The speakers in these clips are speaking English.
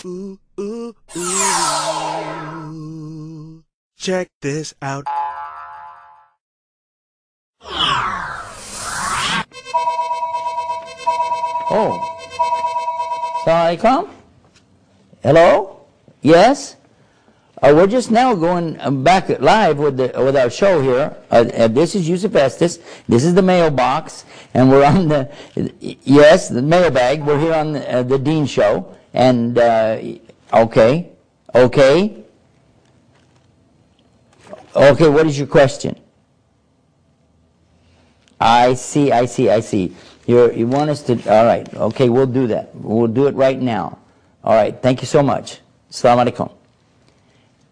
Ooh, ooh, ooh. Check this out. Oh. Assalamualaikum. Hello? Yes? We're just now going back live with our show here. This is Yusuf Estes. This is the mailbox, and we're on the mailbag. We're here on the Dean Show, and okay. What is your question? I see. You want us to? All right. Okay, we'll do that. We'll do it right now. All right. Thank you so much. Assalamu alaikum.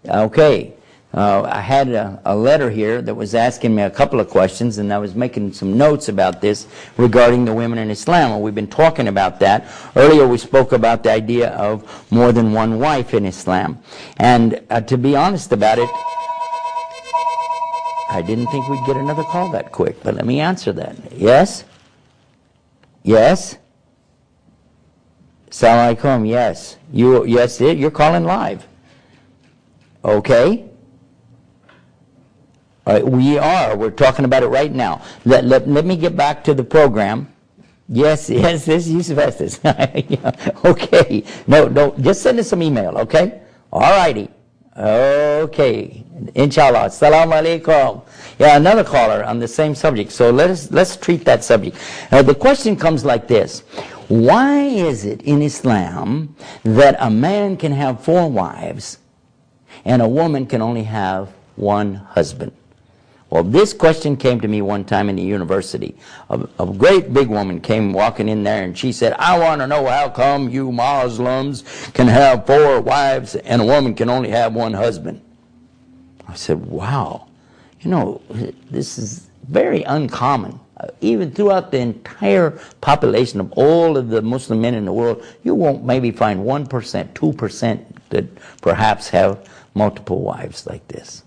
Okay, I had a letter here that was asking me a couple of questions, and I was making some notes about this regarding the women in Islam. Well, we've been talking about that. Earlier we spoke about the idea of more than one wife in Islam. And to be honest about it, I didn't think we'd get another call that quick, but let me answer that. Yes? Yes? Assalamu alaikum, yes. You're calling live. Okay. All right, we're talking about it right now. Let me get back to the program. Yes, this is Yusuf Estes. Okay. No, just send us some email, okay? All righty. Okay. Inshallah. Assalamu alaikum. Yeah, another caller on the same subject. So let's treat that subject. The question comes like this. Why is it in Islam that a man can have 4 wives and a woman can only have one husband? Well, this question came to me one time in the university. A great big woman came walking in there, and she said, I want to know how come you Muslims can have 4 wives and a woman can only have one husband. I said, wow, this is very uncommon. Even throughout the entire population of all of the Muslim men in the world, you won't maybe find 1%, 2% that perhaps have multiple wives like this.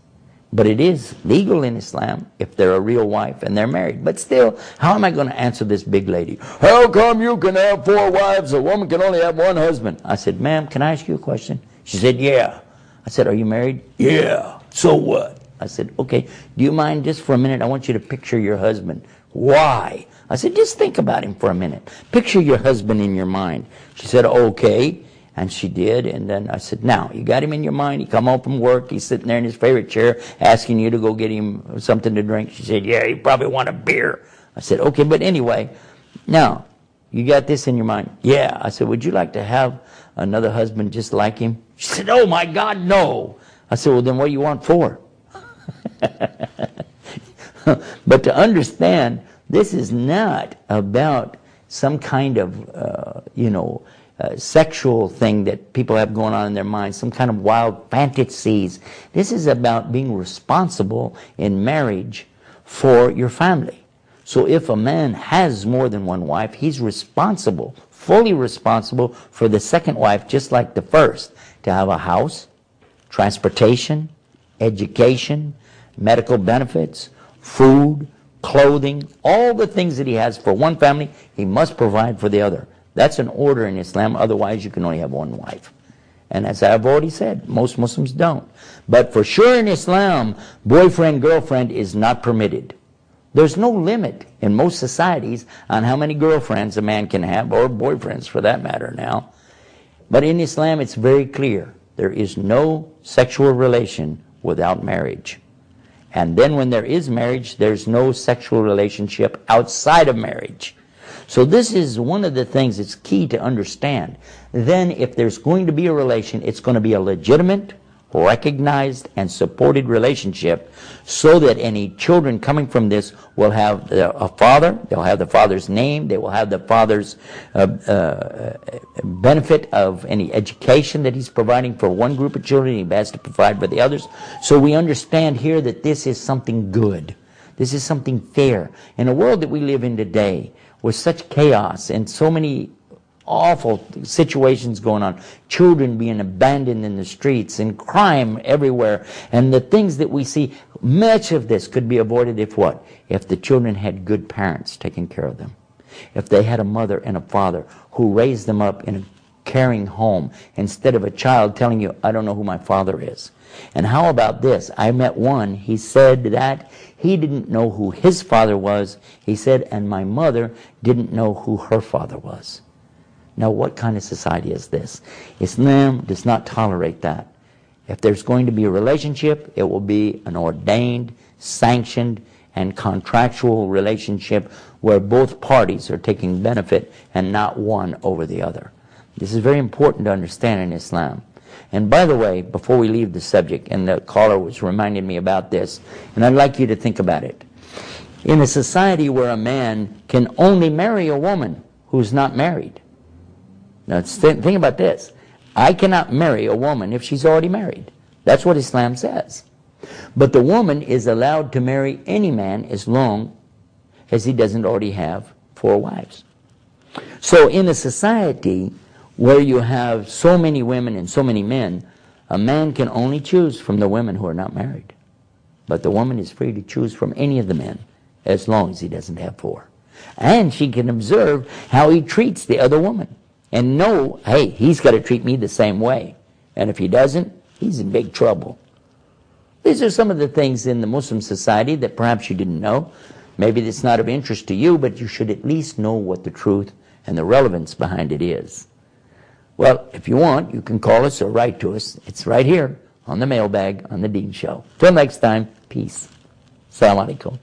But it is legal in Islam if they're a real wife and they're married. But still, how am I going to answer this big lady? How come you can have 4 wives, a woman can only have one husband? I said, ma'am, can I ask you a question? She said, yeah. I said, are you married? Yeah. So what? I said, okay, do you mind just for a minute? I want you to picture your husband. Why? I said, just think about him for a minute. Picture your husband in your mind. She said, okay. And she did, and then I said, now, you got him in your mind, he come home from work, he's sitting there in his favorite chair, asking you to go get him something to drink. She said, yeah, you probably want a beer. I said, okay, but anyway, now, you got this in your mind? Yeah. I said, would you like to have another husband just like him? She said, oh my God, no. I said, well, then what do you want 4? But to understand, this is not about some kind of, sexual thing that people have going on in their minds, some kind of wild fantasies. This is about being responsible in marriage for your family. So if a man has more than one wife, he's responsible, fully responsible for the second wife, just like the first, to have a house, transportation, education, medical benefits, food, clothing, all the things that he has for one family, he must provide for the other. That's an order in Islam. Otherwise, you can only have one wife. And as I've already said, most Muslims don't. But for sure in Islam, boyfriend, girlfriend is not permitted. There's no limit in most societies on how many girlfriends a man can have, or boyfriends for that matter now. But in Islam, it's very clear. There is no sexual relation without marriage. And then when there is marriage, there's no sexual relationship outside of marriage. So this is one of the things that's key to understand. Then if there's going to be a relation, it's going to be a legitimate, recognized, and supported relationship, so that any children coming from this will have a father, they'll have the father's name, they will have the father's benefit of any education that he's providing for one group of children, he has to provide for the others. So we understand here that this is something good. This is something fair. In a world that we live in today, with such chaos and so many awful situations going on, children being abandoned in the streets and crime everywhere, and the things that we see, much of this could be avoided if what? If the children had good parents taking care of them. If they had a mother and a father who raised them up in a carrying home, instead of a child telling you, I don't know who my father is. And how about this? I met one, he said that he didn't know who his father was. He said, and my mother didn't know who her father was. Now, what kind of society is this? Islam does not tolerate that. If there's going to be a relationship, it will be an ordained, sanctioned, and contractual relationship where both parties are taking benefit and not one over the other. This is very important to understand in Islam. And by the way, before we leave the subject, and the caller was reminding me about this, and I'd like you to think about it. In a society where a man can only marry a woman who's not married. Now think about this. I cannot marry a woman if she's already married. That's what Islam says. But the woman is allowed to marry any man as long as he doesn't already have 4 wives. So in a society where you have so many women and so many men, a man can only choose from the women who are not married. But the woman is free to choose from any of the men as long as he doesn't have 4. And she can observe how he treats the other woman and know, hey, he's got to treat me the same way. And if he doesn't, he's in big trouble. These are some of the things in the Muslim society that perhaps you didn't know. Maybe it's not of interest to you, but you should at least know what the truth and the relevance behind it is. Well, if you want, you can call us or write to us. It's right here on the mailbag on the Dean Show. Till next time, peace. Assalamu alaikum.